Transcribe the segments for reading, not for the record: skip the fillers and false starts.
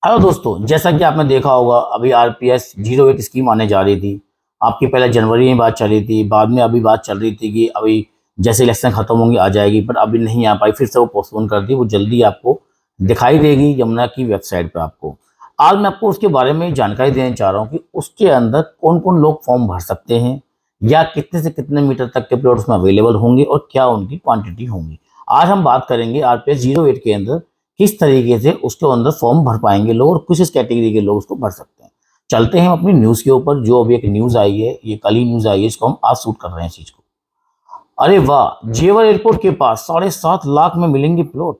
Hello दोस्तों, जैसा कि आपने देखा होगा अभी आरपीएस 01 स्कीम आने जा रही थी। आपकी पहले जनवरी में बात चली थी, बाद में अभी बात चल रही थी कि अभी जैसे इलेक्शन खत्म होंगे आ जाएगी, पर अभी नहीं आ पाई, फिर से वो पोस्टपोन कर दी। वो जल्दी आपको दिखाई देगी यमुना की वेबसाइट पे आपको। आज मैं आपको उसके बारे में जानकारी देना चाह रहा हूँ कि उसके अंदर कौन कौन लोग फॉर्म भर सकते हैं, या कितने से कितने मीटर तक के प्लॉट उसमें अवेलेबल होंगे और क्या उनकी क्वांटिटी होंगी। आज हम बात करेंगे आरपीएस 08 के अंदर किस तरीके से उसके अंदर फॉर्म भर पाएंगे लोग और किस कैटेगरी के लोग उसको भर सकते हैं। चलते हैं अपनी न्यूज़ के ऊपर। जो अभी एक न्यूज़ आई है, ये कल ही न्यूज़ आई है, इसको हम आज शूट कर रहे हैं इस चीज़ को। अरे वाह, जेवर एयरपोर्ट के पास 7.5 लाख में मिलेंगे प्लॉट।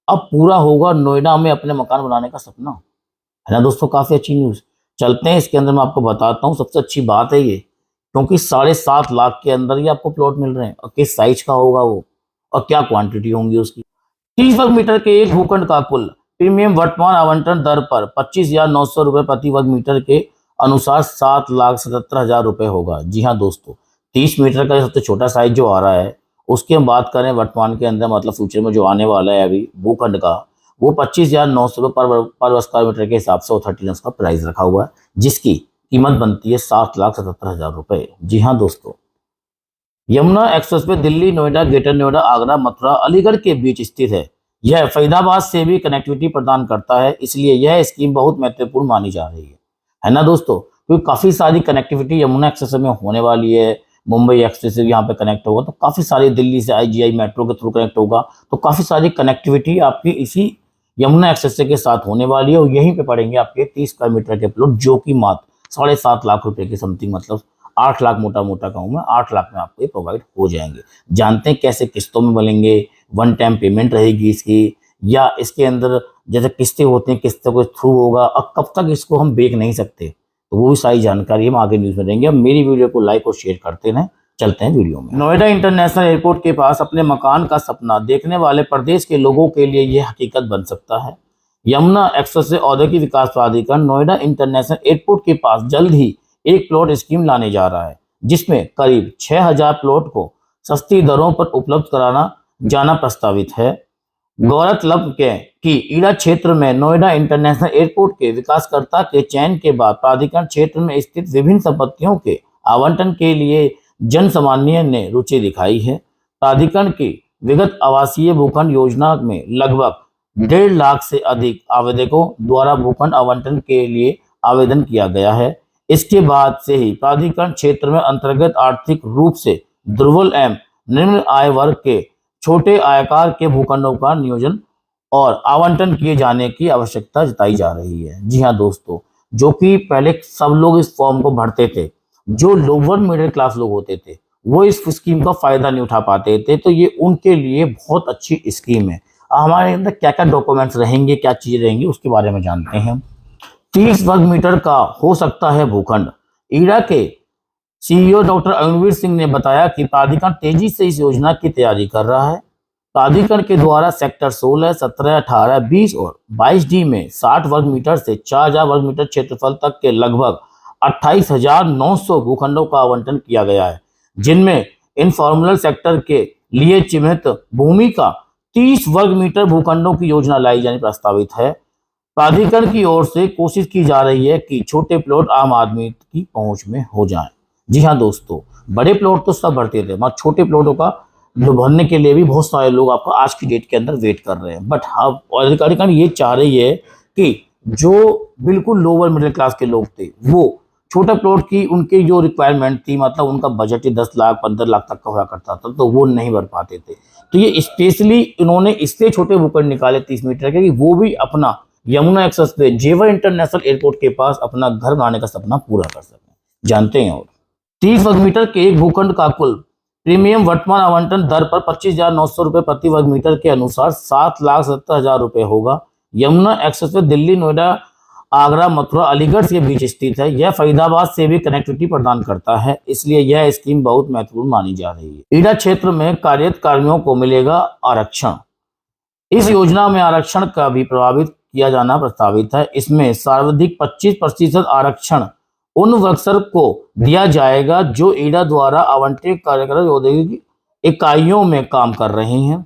अब पूरा होगा नोएडा में अपने मकान बनाने का सपना। है ना दोस्तों, काफ़ी अच्छी न्यूज़। चलते हैं इसके अंदर, मैं आपको बताता हूँ। सबसे अच्छी बात है ये, क्योंकि 7.5 लाख के अंदर ही आपको प्लॉट मिल रहे हैं, और किस साइज का होगा वो, और क्या क्वांटिटी होंगी उसकी। 30 वर्ग मीटर के एक भूखंड का कुल प्रीमियम वर्तमान आवंटन दर पर 25,900 रुपए प्रति वर्ग मीटर के अनुसार 7,77,000 रुपए होगा। जी हाँ दोस्तों, 30 मीटर का सबसे छोटा साइज जो आ रहा है, उसकी हम बात करें वर्तमान के अंदर, मतलब फ्यूचर में जो आने वाला है अभी भूखंड का, वो 25,900 रुपये पर वर्ग स्क्वायर मीटर के हिसाब से 30 का प्राइस रखा हुआ है, जिसकी कीमत बनती है 7,77,000 रुपए। जी हाँ दोस्तों, यमुना एक्सप्रेसवे दिल्ली नोएडा, ग्रेटर नोएडा, आगरा, मथुरा, अलीगढ़ के बीच स्थित है। यह फरीदाबाद से भी कनेक्टिविटी प्रदान करता है, इसलिए यह स्कीम बहुत महत्वपूर्ण मानी जा रही है ना दोस्तों। क्योंकि काफी सारी कनेक्टिविटी यमुना एक्सप्रेसवे में होने वाली है। मुंबई एक्सप्रेस से यहाँ पे कनेक्ट होगा, तो काफी सारी, दिल्ली से आईजीआई मेट्रो के थ्रू कनेक्ट होगा, तो काफी सारी कनेक्टिविटी आपकी इसी यमुना एक्सप्रेसवे के साथ होने वाली है। और यहीं पे पड़ेंगे आपके 30 स्क्वायर मीटर के प्लॉट, जो कि मात्र 7.5 लाख रुपए की समथिंग, मतलब 8 लाख मोटा मोटा कहूँ मैं, 8 लाख में आपको ये प्रोवाइड हो जाएंगे। जानते हैं कैसे किस्तों में मिलेंगे, वन टाइम पेमेंट रहेगी इसकी, या इसके अंदर जैसे किस्तें होती हैं, किस्तों के थ्रू होगा, और कब तक इसको हम बेच नहीं सकते, तो वो भी सारी जानकारी हम आगे न्यूज़ में देंगे। अब मेरी वीडियो को लाइक और शेयर करते रहें। चलते हैं वीडियो में। नोएडा इंटरनेशनल एयरपोर्ट के पास अपने मकान का सपना देखने वाले प्रदेश के लोगों के लिए यह हकीकत बन सकता है। यमुना एक्सप्रेस से औद्योगिक विकास प्राधिकरण नोएडा इंटरनेशनल एयरपोर्ट के पास जल्द ही एक प्लॉट स्कीम लाने जा रहा है, जिसमें करीब 6,000 प्लॉट को सस्ती दरों पर उपलब्ध कराना जाना प्रस्तावित है। गौरतलब है कि ईड़ा क्षेत्र में नोएडा इंटरनेशनल एयरपोर्ट के विकासकर्ता के चयन के बाद प्राधिकरण क्षेत्र में स्थित विभिन्न संपत्तियों के आवंटन के लिए जन सामान्य ने रुचि दिखाई है। प्राधिकरण की विगत आवासीय भूखंड योजना में लगभग 1.5 लाख से अधिक आवेदकों द्वारा भूखंड आवंटन के लिए आवेदन किया गया है। इसके बाद से ही प्राधिकरण क्षेत्र में अंतर्गत आर्थिक रूप से दुर्बल एवं निम्न आय वर्ग के छोटे आयकार के भूखंडों का नियोजन और आवंटन किए जाने की आवश्यकता जताई जा रही है। जी हाँ दोस्तों, जो कि पहले सब लोग इस फॉर्म को भरते थे, जो लोअर मिडिल क्लास लोग होते थे, वो इस स्कीम का फायदा नहीं उठा पाते थे, तो ये उनके लिए बहुत अच्छी स्कीम है। हमारे अंदर क्या क्या डॉक्यूमेंट्स रहेंगे, क्या चीजें रहेंगी, उसके बारे में जानते हैं। 30 वर्ग मीटर का हो सकता है भूखंड। ईड़ा के सीईओ डॉक्टर अग्निवीर सिंह ने बताया कि प्राधिकरण तेजी से इस योजना की तैयारी कर रहा है। प्राधिकरण के द्वारा सेक्टर 16, 17, 18, 20 और 22D में 60 वर्ग मीटर से 4,000 वर्ग मीटर क्षेत्रफल तक के लगभग 28,900 भूखंडों का आवंटन किया गया है, जिनमें इनफॉर्मल सेक्टर के लिए चिन्हित भूमि का 30 वर्ग मीटर भूखंडों की योजना लाई जानी प्रस्तावित है। प्राधिकरण की ओर से कोशिश की जा रही है कि छोटे प्लॉट आम आदमी की पहुंच में हो जाएं। जी हाँ दोस्तों, बड़े प्लॉट तो सब भरते थे, मगर छोटे प्लॉटों का जो भरने के लिए भी बहुत सारे लोग आपको आज की डेट के अंदर वेट कर रहे हैं। बट अब प्राधिकरण ये चाह रही है कि जो बिल्कुल लोअर मिडिल क्लास के लोग थे, वो छोटा प्लॉट की उनकी जो रिक्वायरमेंट थी, मतलब उनका बजट ही 10 लाख 15 लाख तक का हुआ करता था, तो वो नहीं भर पाते थे। तो ये स्पेशली इन्होंने इसलिए छोटे भूखंड निकाले 30 मीटर के, कि वो भी अपना यमुना एक्सप्रेसवे जेवर इंटरनेशनल एयरपोर्ट के पास अपना घर बनाने का सपना पूरा कर सकें। जानते हैं। और 30 वर्ग मीटर के एक भूखंड का कुल प्रीमियम वर्तमान आवंटन दर पर 25,900 रुपए प्रति वर्ग मीटर के अनुसार 7,70,000 रुपए होगा। यमुना एक्सप्रेसवे दिल्ली नोएडा, आगरा, मथुरा, अलीगढ़ के बीच स्थित है। यह फरीदाबाद से भी कनेक्टिविटी प्रदान करता है, इसलिए यह स्कीम बहुत महत्वपूर्ण मानी जा रही है। ईड़ा क्षेत्र में कार्यरत कर्मियों को मिलेगा आरक्षण। इस योजना में आरक्षण का भी प्रभावित किया जाना प्रस्तावित है। इसमें सर्वाधिक 25% आरक्षण उन वर्कर्स को दिया जाएगा जो ईड़ा द्वारा आवंटित कार्यक्रम औद्योगिक इकाइयों में काम कर रहे हैं।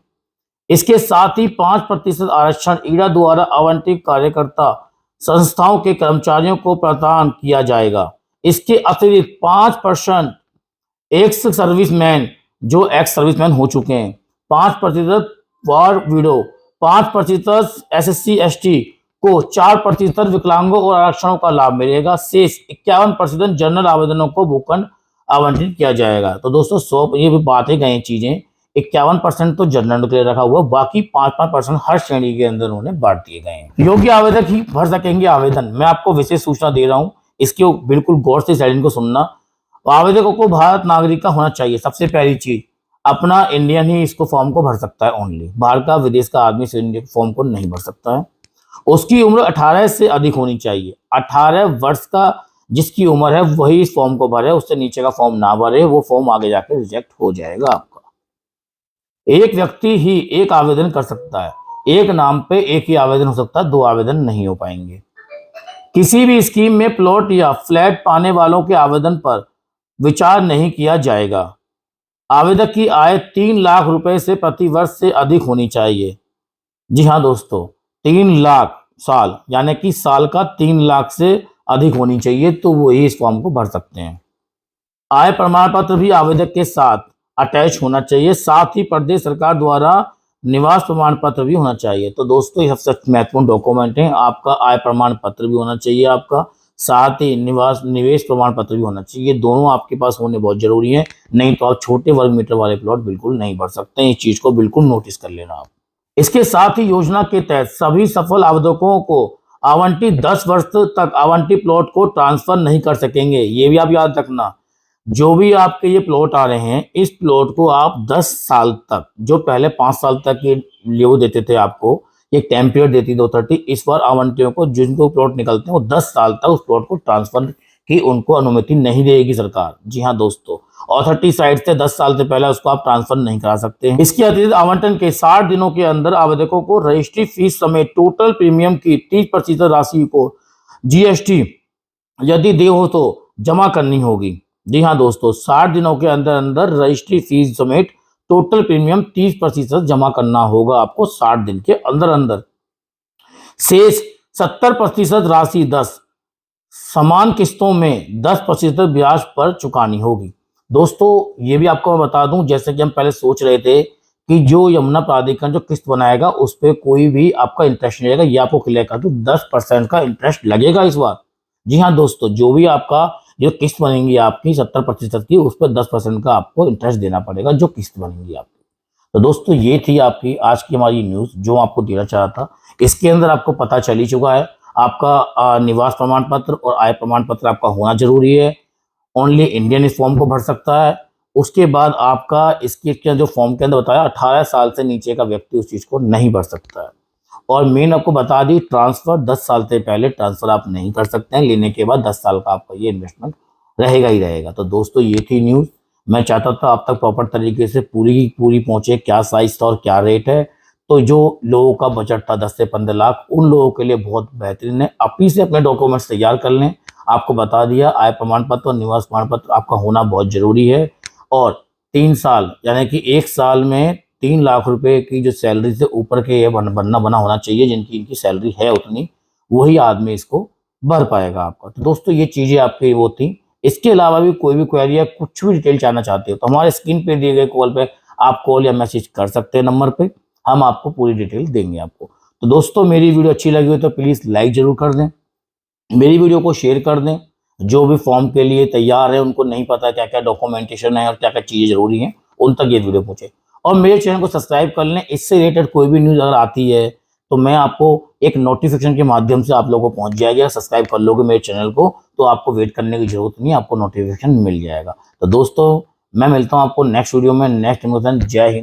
इसके साथ ही 5% आरक्षण ईड़ा द्वारा आवंटित कार्यकर्ता संस्थाओं के कर्मचारियों को प्रदान किया जाएगा। इसके अतिरिक्त 5% एक्स सर्विसमैन जो एक्स सर्विसमैन हो चुके हैं, 5% वॉर विडो, 5% SC ST को, 4% विकलांगों और आरक्षणों का लाभ मिलेगा। शेष 51% जनरल आवेदनों को भूखंड आवंटित किया जाएगा। तो दोस्तों 100 ये भी बातें गई चीजें, 51% तो जनरल के लिए रखा हुआ, बाकी 5% हर श्रेणी के अंदर उन्होंने बांट दिए गए हैं। योग्य आवेदक ही भर सकेंगे आवेदन। मैं आपको विशेष सूचना दे रहा हूँ, इसके बिल्कुल गौर से साइड को सुनना। आवेदकों को भारत नागरिक का होना चाहिए। सबसे पहली चीज, अपना इंडियन ही इसको फॉर्म को भर सकता है ओनली, बाहर का विदेश का आदमी से फॉर्म को नहीं भर सकता है। उसकी उम्र 18 से अधिक होनी चाहिए। 18 वर्ष का जिसकी उम्र है वही इस फॉर्म को भरे, उससे नीचे का फॉर्म ना भरे, वो फॉर्म आगे जाके रिजेक्ट हो जाएगा आपका। एक व्यक्ति ही एक आवेदन कर सकता है, एक नाम पे एक ही आवेदन हो सकता है, 2 आवेदन नहीं हो पाएंगे। किसी भी स्कीम में प्लॉट या फ्लैट पाने वालों के आवेदन पर विचार नहीं किया जाएगा। आवेदक की आय 3 लाख रुपए से प्रति वर्ष से अधिक होनी चाहिए। जी हाँ दोस्तों, 3 लाख साल, यानी कि साल का 3 लाख से अधिक होनी चाहिए, तो वो ही इस फॉर्म को भर सकते हैं। आय प्रमाण पत्र भी आवेदक के साथ अटैच होना चाहिए। साथ ही प्रदेश सरकार द्वारा निवास प्रमाण पत्र भी होना चाहिए। तो दोस्तों ये सबसे महत्वपूर्ण डॉक्यूमेंट है। आपका आय प्रमाण पत्र भी होना चाहिए आपका, साथ ही निवेश प्रमाण पत्र भी होना चाहिए। दोनों आपके पास होने बहुत जरूरी है, नहीं तो आप छोटे वर्ग मीटर वाले प्लॉट बिल्कुल नहीं भर सकते हैं। इस चीज को बिल्कुल नोटिस कर लेना आप। इसके साथ ही योजना के तहत सभी सफल आवेदकों को आवंटित 10 वर्ष तक आवंटित प्लॉट को ट्रांसफर नहीं कर सकेंगे। ये भी आप याद रखना, जो भी आपके ये प्लॉट आ रहे हैं, इस प्लॉट को आप 10 साल तक, जो पहले 5 साल तक के लिए वो देते थे आपको, एक टाइम पीरियड देती थी अथॉरिटी, इस बार आवंटियों को जिनको प्लॉट निकलते हैं वो 10 साल तक उस प्लॉट को ट्रांसफर की उनको अनुमति नहीं देगी सरकार। जी हाँ दोस्तों, अथॉरिटी साइड से 10 साल से पहले उसको आप ट्रांसफर नहीं करा सकते हैं। इसके अतिरिक्त आवंटन के 60 दिनों के अंदर आवेदकों को रजिस्ट्री फीस समेत टोटल प्रीमियम की 30% राशि को GST यदि दे हो तो जमा करनी होगी। जी हाँ दोस्तों, 60 दिनों के अंदर अंदर रजिस्ट्री फीस समेत टोटल प्रीमियम 30% जमा करना होगा आपको 60 दिन के अंदर अंदर। शेष 70% राशि 10 समान किस्तों में 10% ब्याज पर चुकानी होगी। दोस्तों ये भी आपको मैं बता दूं, जैसे कि हम पहले सोच रहे थे कि जो यमुना प्राधिकरण जो किस्त बनाएगा उस पर कोई भी आपका इंटरेस्ट नहीं लगेगा, ये आपको क्लियर कर दूं, 10% का इंटरेस्ट लगेगा इस बार। जी हाँ दोस्तों, जो भी आपका जो किस्त बनेंगी आपकी 70% की, उस पर 10% का आपको इंटरेस्ट देना पड़ेगा जो किस्त बनेंगी आपकी। तो दोस्तों ये थी आपकी आज की हमारी न्यूज़ जो आपको देना चाह रहा था। इसके अंदर आपको पता चल ही चुका है, आपका निवास प्रमाण पत्र और आय प्रमाण पत्र आपका होना जरूरी है। ओनली इंडियन इस फॉर्म को भर सकता है। उसके बाद आपका इसके जो फॉर्म के अंदर बताया 18 साल से नीचे का व्यक्ति उस चीज़ को नहीं भर सकता है। और मेन आपको बता दी, ट्रांसफर 10 साल से पहले ट्रांसफर आप नहीं कर सकते हैं, लेने के बाद 10 साल का आपका ये इन्वेस्टमेंट रहेगा ही रहेगा। तो दोस्तों ये थी न्यूज़। मैं चाहता था आप तक प्रॉपर तरीके से पूरी पहुंचे, क्या साइज था और क्या रेट है। तो जो लोगों का बजट था 10 से 15 लाख, उन लोगों के लिए बहुत बेहतरीन है। अभी से अपने डॉक्यूमेंट्स तैयार कर लें। आपको बता दिया, आय प्रमाण पत्र और निवास प्रमाण पत्र आपका होना बहुत जरूरी है। और 3 साल यानी कि 1 साल में 3 लाख रुपए की जो सैलरी से ऊपर के ये बना होना चाहिए, जिनकी इनकी सैलरी है उतनी, वही आदमी इसको भर पाएगा आपका। तो दोस्तों ये चीज़ें आपकी वो थी। इसके अलावा भी कोई भी क्वेरी या कुछ भी डिटेल जानना चाहते हो तो हमारे स्क्रीन पे दिए गए कॉल पे आप कॉल या मैसेज कर सकते हैं नंबर पे, हम आपको पूरी डिटेल देंगे आपको। तो दोस्तों मेरी वीडियो अच्छी लगी हो तो प्लीज़ लाइक ज़रूर कर दें, मेरी वीडियो को शेयर कर दें। जो भी फॉर्म के लिए तैयार है, उनको नहीं पता क्या क्या डॉक्यूमेंटेशन है और क्या क्या चीज़ें जरूरी हैं, उन तक ये वीडियो पहुँचे। और मेरे चैनल को सब्सक्राइब कर लें। इससे रिलेटेड कोई भी न्यूज़ अगर आती है तो मैं आपको एक नोटिफिकेशन के माध्यम से आप लोगों को पहुंच जाएगा। सब्सक्राइब कर लोगे मेरे चैनल को तो आपको वेट करने की जरूरत नहीं, आपको नोटिफिकेशन मिल जाएगा। तो दोस्तों मैं मिलता हूं आपको नेक्स्ट वीडियो में, नेक्स्ट। जय हिंद।